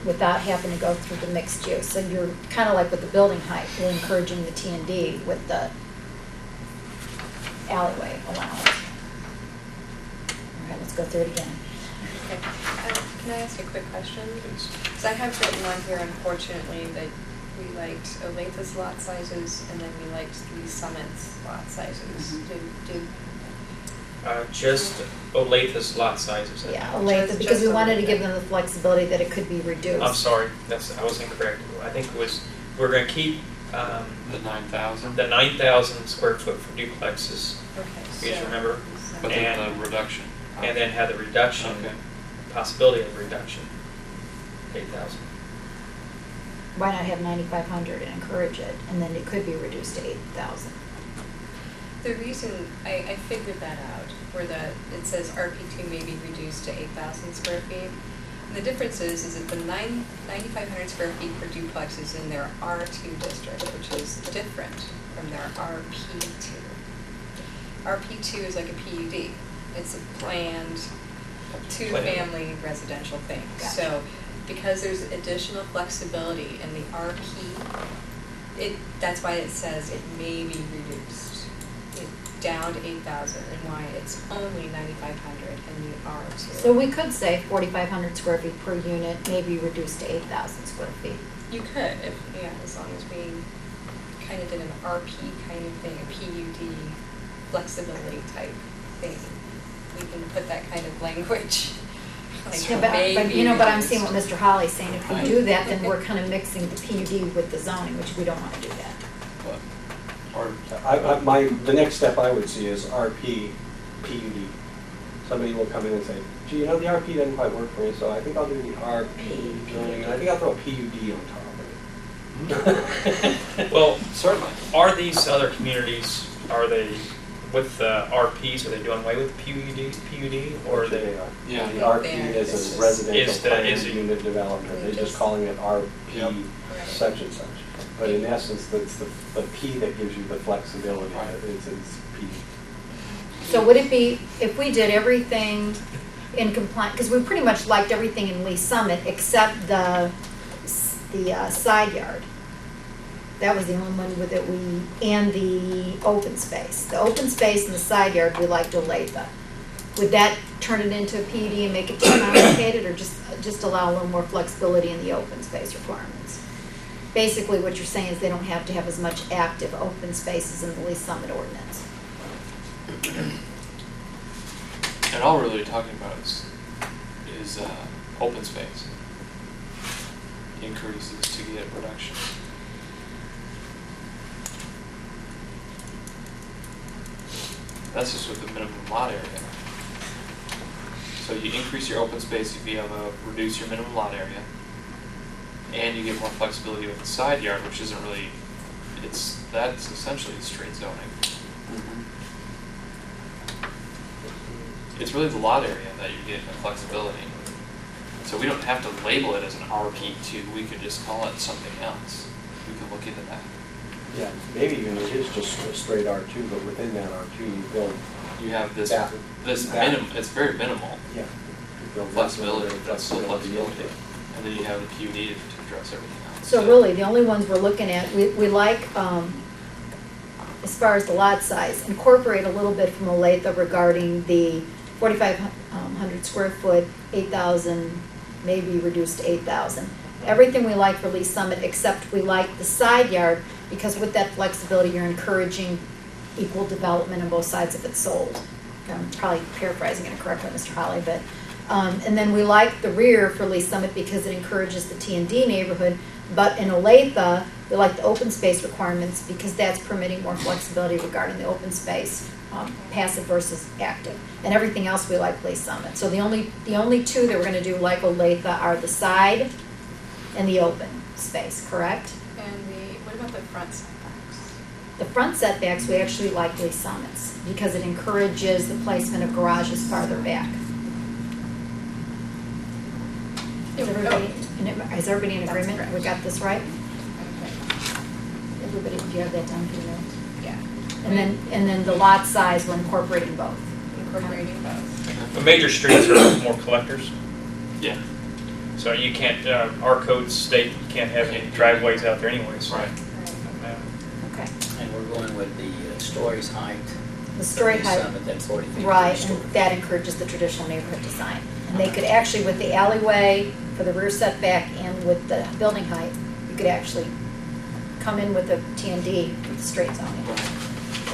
without having to go through the mixed use. So you're kind of like with the building height, you're encouraging the T&D with the alleyway allowance. All right, let's go through it again. Okay. Can I ask a quick question? Because I have written on here, unfortunately, that we liked Olathe's lot sizes and then we liked the Summit's lot sizes. Did Just Olathe's lot sizes. Yeah, Olathe, because we wanted to give them the flexibility that it could be reduced. I'm sorry, I was incorrect. I think it was, we're going to keep The 9,000? the 9,000 square foot for duplexes, okay, you just remember, But and- then the reduction. and then have the reduction, Okay. possibility of reduction, 8,000. Why not have 9,500 and encourage it, and then it could be reduced to 8,000? The reason I figured that out, where it says RP2 may be reduced to 8,000 square feet. And the difference is that the 9,500 square feet for duplex is in their R2 district, which is different from their RP2. RP2 is like a PUD. It's a planned two-family residential thing. Gotcha. So because there's additional flexibility in the RP, that's why it says it may be reduced down to 8,000, and why it's only 9,500 in the R2. So we could say 4,500 square feet per unit may be reduced to 8,000 square feet. You could, as long as we kind of did an RP kind of thing, a PUD flexibility type thing. We can put that kind of language. Like Yeah, but maybe but I'm seeing reduced. what Mr. Holly's saying. If we do that, then we're kind of mixing the PUD with the zoning, which we don't want to do that. But, or, The next step I would see is RP, PUD. Somebody will come in and say, gee, the RP doesn't quite work for me, so I think I'll do the RP zoning, and I think I'll throw a PUD on top of it. Well, certainly. are these other communities, are they with RPs, are they doing away with PUD, or are They they? are. Yeah. The RP It's is just- a residential Is the- planned is it- unit development, they're just calling it RP Yep. such and such. But in essence, it's the P that gives you the flexibility, Right. it's P. So would it be, if we did everything in compliance, because we pretty much liked everything in Lee Summit except the side yard. That was the only one with it and the open space. The open space and the side yard, we liked Olathe. Would that turn it into a PUD and make it too complicated, or just allow a little more flexibility in the open space requirements? Basically, what you're saying is they don't have to have as much active open spaces in the Lee Summit ordinance. And all we're really talking about is open space increases to get reduction. That's just with the minimum lot area. So you increase your open space, you be able to reduce your minimum lot area, and you get more flexibility with the side yard, which isn't really, that's essentially straight zoning. It's really the lot area that you're getting the flexibility. So we don't have to label it as an RP2, we could just call it something else. We could look into that. Yeah, maybe even it is just a straight R2, but within that R2, you build, You have this, That- this that- minimum, it's very minimal yeah. you build flexibility, that that's still flexibility. into it. And then you have the PUD to address everything else. So really, the only ones we're looking at, we like, as far as the lot size, incorporate a little bit from Olathe regarding the 4,500 square foot, 8,000, maybe reduced to 8,000. Everything we like for Lee Summit, except we like the side yard, because with that flexibility, you're encouraging equal development on both sides if it's sold. I'm probably paraphrasing it incorrectly, Mr. Holly, but, and then we like the rear for Lee Summit because it encourages the T&D neighborhood, but in Olathe, we like the open space requirements because that's permitting more flexibility regarding the open space, passive versus active. And everything else we like Lee Summit. So the only two that we're gonna do like Olathe are the side and the open space, correct? And what about the front setbacks? The front setbacks, we actually like Lee Summits because it encourages the placement of garages farther back. Is everybody in That's agreement? correct. We got this right? Okay. Everybody, do you have that down for you? Yeah. And then the lot size, we're incorporating both. Incorporating both. The major streets are more collectors. Yeah. So you can't, our codes state you can't have any driveways out there anyways. Right. Okay. And we're going with the stories height. The story height. Summit, then 40 feet. Right, story. and that encourages the traditional neighborhood design. And they could actually, with the alleyway, for the rear setback, and with the building height, you could actually come in with a TND with the straight zoning. Right.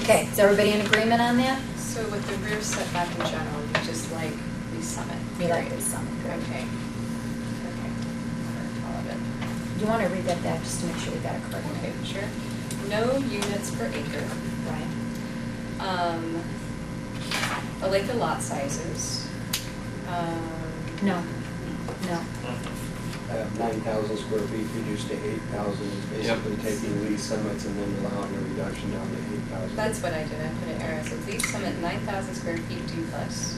Okay, is everybody in agreement on that? So with the rear setback in general, you just like the summit, We like period. the summit, Okay. period. Okay. For all of it. Do you want to read that back just to make sure we got it correct? Okay, sure. No units per acre. Right. I like the lot sizes. No, no. Mhm. 9,000 square feet reduced to 8,000 is basically taking lease limits and then allowing a reduction down to 8,000. That's what I did, I put an arrow, so lease summit 9,000 square feet duplex,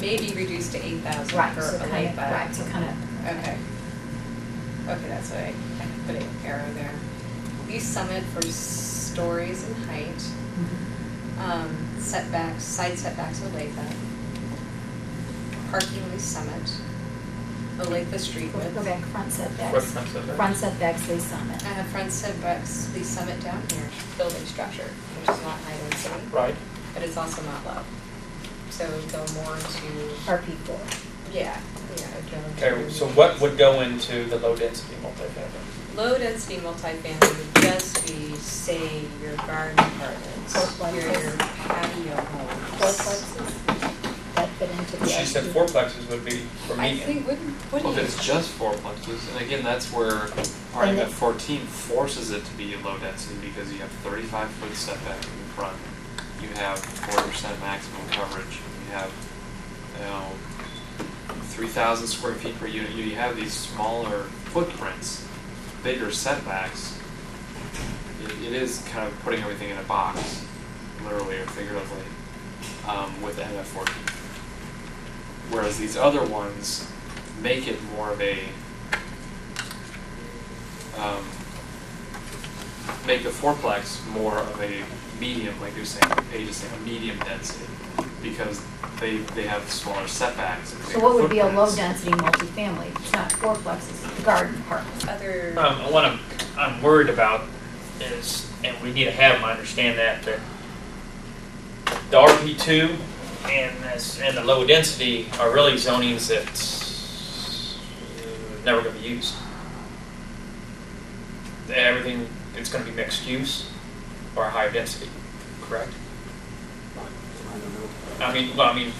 may be reduced to 8,000 Right, for so a kind lake of, bed. right, so kind of. Okay. Okay, that's what I put an arrow there. Lease summit for stories and height, setbacks, side setbacks of lake bed. Parking lease summit, the street width. Go back, front What setbacks. front setback? Front setbacks, Lee Summit. I have front setbacks, lease summit down here, building structure, which is not high density, Right. but it's also not low. So go more into, RP4. yeah, go into. Okay, so what would go into the low density multifamily? Low density multifamily would just be, say, your garden apartments, Fourplexes. your patio homes. Fourplexes, that fit into the. She said RP. fourplexes would be for I median. think, wouldn't Well, you? if it's just fourplexes, and again, that's where And RMF it- 14 forces it to be low density because you have 35-foot setback in the front. You have 40% maximum coverage. You have, 3,000 square feet per unit. You have these smaller footprints, bigger setbacks. It is kind of putting everything in a box, literally or figuratively, with MF 14. Whereas these other ones make it more of a, make the fourplex more of a medium, like you're saying, Paige is saying, a medium density, because they have smaller setbacks and So bigger what would be a low footprints. density multifamily? It's not fourplexes, it's garden apartments. Other, What I'm worried about is, and we need to have them understand that the RP2 and the low density are really zonings that's never going to be used. Everything, it's going to be mixed use or higher density, correct? I don't know. I mean,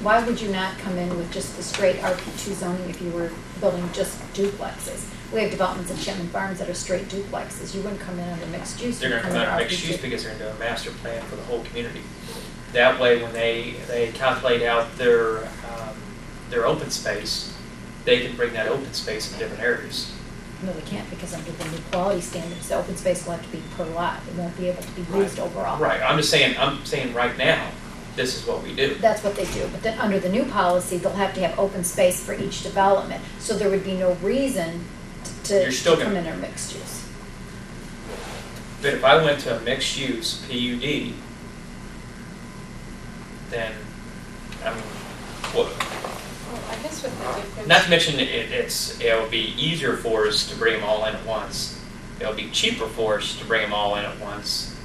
Why would you not come in with just the straight RP2 zoning if you were building just duplexes? We have developments in Chapman Farms that are straight duplexes. You wouldn't come in under mixed use. they're you'd going to come out of under mixed use RP2. because they're going to do a master plan for the whole community. That way, when they calculate out their open space, they can bring that open space in different areas. No, they can't, because under the new quality standards, the open space will have to be per lot. It won't be able to be used overall. Right, I'm saying right now, this is what we do. That's what they do, but then under the new policy, they'll have to have open space for each development. So there would be no reason You're to still come gonna- in under mixed use. But if I went to a mixed use PUD, then, I mean, what, well, I guess with the difference. not to mention it'll be easier for us to bring them all in at once. It'll be cheaper for us to bring them all in at once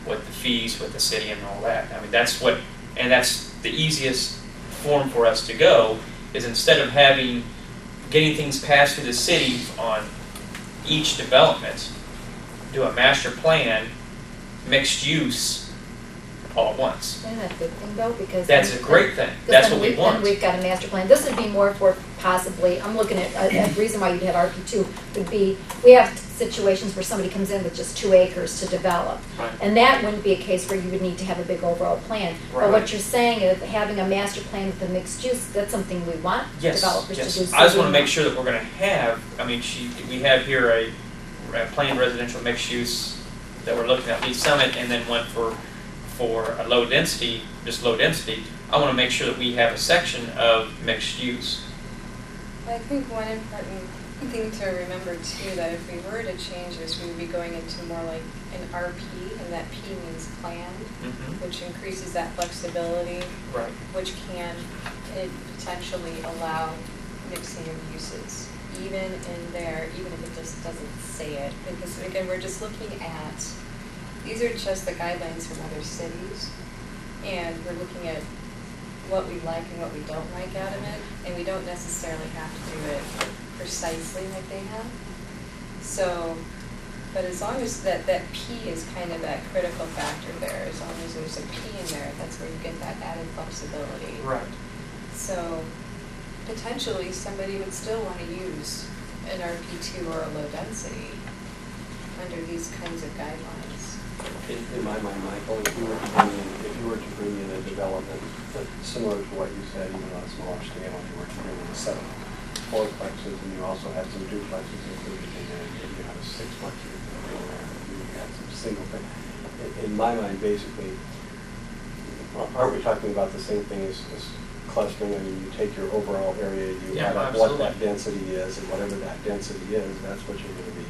with the fees, with the city and all that. I mean, that's the easiest form for us to go, is instead of getting things passed through the city on each development, do a master plan, mixed use, all at once. Isn't that a good thing though, because. That's a great thing. That's what we want. Then we've got a master plan. This would be more for possibly, I'm looking at, a reason why you'd have RP2 would be, we have situations where somebody comes in with just 2 acres to develop. Right. And that wouldn't be a case where you would need to have a big overall plan. But Right. what you're saying is having a master plan with the mixed use, that's something we want Yes, developers to do. yes. So I just we want to make want- sure that we're going to have, I mean, we have here a planned residential mixed use that we're looking at, Lee Summit, and then one for a low density, just low density. I want to make sure that we have a section of mixed use. I think one important thing to remember too, that if we were to change this, we would be going into more like an RP, and that P means planned, which increases that flexibility, Right. which can potentially allow mixing of uses, even in there, even if it just doesn't say it. Because again, we're just looking at, these are just the guidelines from other cities, and we're looking at what we like and what we don't like out of it, and we don't necessarily have to do it precisely like they have. So, but as long as that P is kind of that critical factor there, as long as there's a P in there, that's where you get that added flexibility. Right. So potentially somebody would still want to use an RP2 or a low density under these kinds of guidelines. In my mind, Michael, if you were to bring in a development similar to what you said, even on a smaller scale, and you were to bring in 7 fourplexes, and you also had some duplexes included in there, and maybe you had a 6-plex in there, and you had some single thing. In my mind, basically, aren't we talking about the same thing as clustering? I mean, you take your overall area, you Yeah, add up what absolutely. that density is, and whatever that density is, that's what you're going to be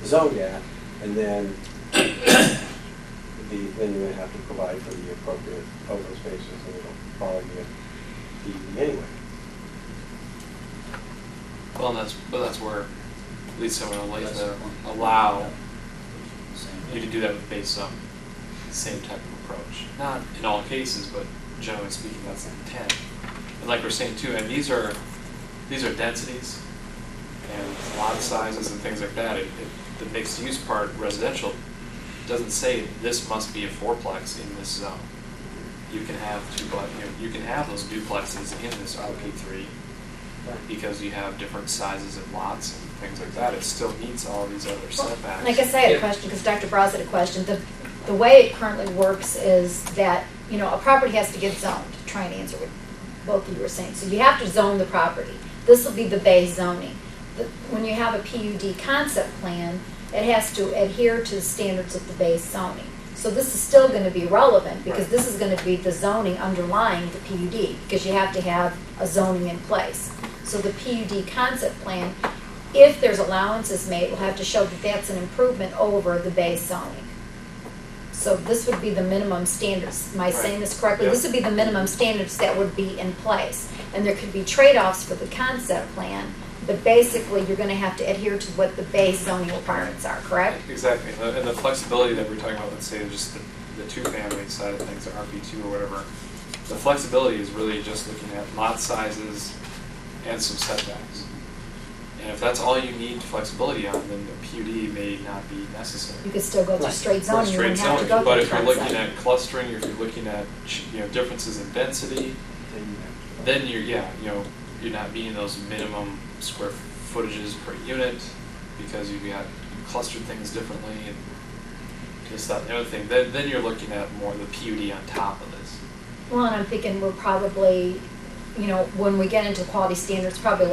zoned at, and then then you're going to have to provide for the appropriate open spaces, and it'll probably be a PUD anyway. Well, that's where, at least some of the That's to the one. allow Same. you to do that with base zone. Same type of approach. Not in all cases, but generally speaking, that's the intent. And like we're saying too, and these are densities and lot sizes and things like that. The mixed use part, residential, doesn't say this must be a 4-plex in this zone. You can have you can have those duplexes in this RP3 because you have different sizes of lots and things like that. It still meets all these other setbacks. And I guess I had a Yeah. question, because Dr. Braz had a question. The way it currently works is that, a property has to get zoned, to try and answer what both of you were saying. So you have to zone the property. This will be the base zoning. When you have a PUD concept plan, it has to adhere to the standards of the base zoning. So this is still going to be relevant, because this is going to be the zoning underlying the PUD, because you have to have a zoning in place. So the PUD concept plan, if there's allowances made, will have to show that that's an improvement over the base zoning. So this would be the minimum standards. Am I saying this correctly? Yep. This would be the minimum standards that would be in place. And there could be trade-offs for the concept plan, but basically you're going to have to adhere to what the base zoning requirements are, correct? Exactly, and the flexibility that we're talking about, let's say just the 2-family side of things, the RP2 or whatever, the flexibility is really just looking at lot sizes and some setbacks. And if that's all you need flexibility on, then the PUD may not be necessary. You could still go through straight Or zoning, you straight wouldn't have to zoning, go through but if you're looking concept. at clustering, if you're looking at differences in density, then you're not meeting those minimum square footages per unit because you clustered things differently and just that and the other thing. Then you're looking at more the PUD on top of this. Well, and I'm thinking we're probably, when we get into quality standards, probably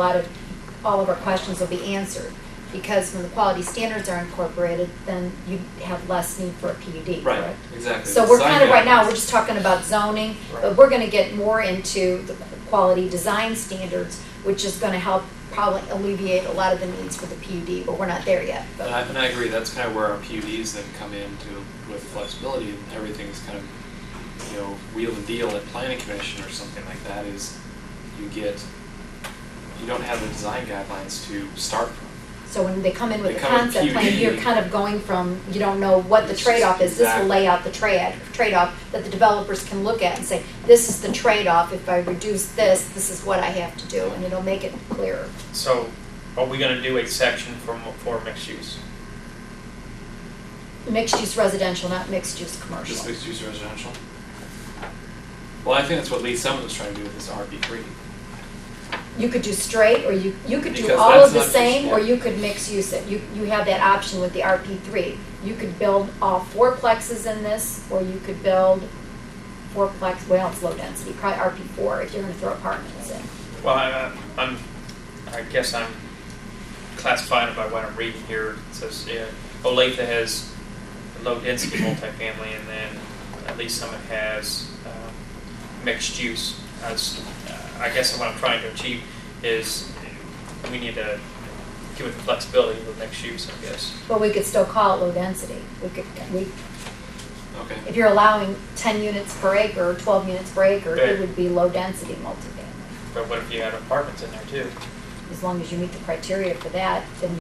all of our questions will be answered. Because when the quality standards are incorporated, then you have less need for a PUD, Right, correct? exactly. So we're Design kind of, right now, guidelines. we're just talking about zoning, Right. but we're gonna get more into the quality design standards, which is gonna help probably alleviate a lot of the needs for the PUD, but we're not there yet. But- And I agree, that's kind of where our PUDs then come into with flexibility, and everything's kind of, wheel and deal at planning commission or something like that is you don't have the design guidelines to start from. So when they come in with They the come with concept plan, PUD. you're kind of going from, you don't know what the It's trade-off is. This will exactly. lay out the trade-off that the developers can look at and say, this is the trade-off. If I reduce this, this is what I have to do, and it'll make it clearer. So are we going to do a section for mixed use? Mixed-use residential, not mixed-use Just commercial. mixed use residential. Well, I think that's what Lee Summit was trying to do with this RP3. You could do straight, or you could do Because all that's of the not just- same, or yeah. you could mix use it. You have that option with the RP3. You could build all 4-plexes in this, or you could build 4-plex, well, it's low density, probably RP4 if you're gonna throw apartments in. Well, I guess I'm classifying by what I'm reading here. It says Olathe has low density multifamily, and then at least Summit has mixed use. I guess what I'm trying to achieve is we need to give it the flexibility with mixed use, I guess. But we could still call it low density. Okay. If you're allowing 10 units per acre, or 12 units per acre, Right. it would be low density multifamily. But what if you had apartments in there too? as long as you meet the criteria for that, then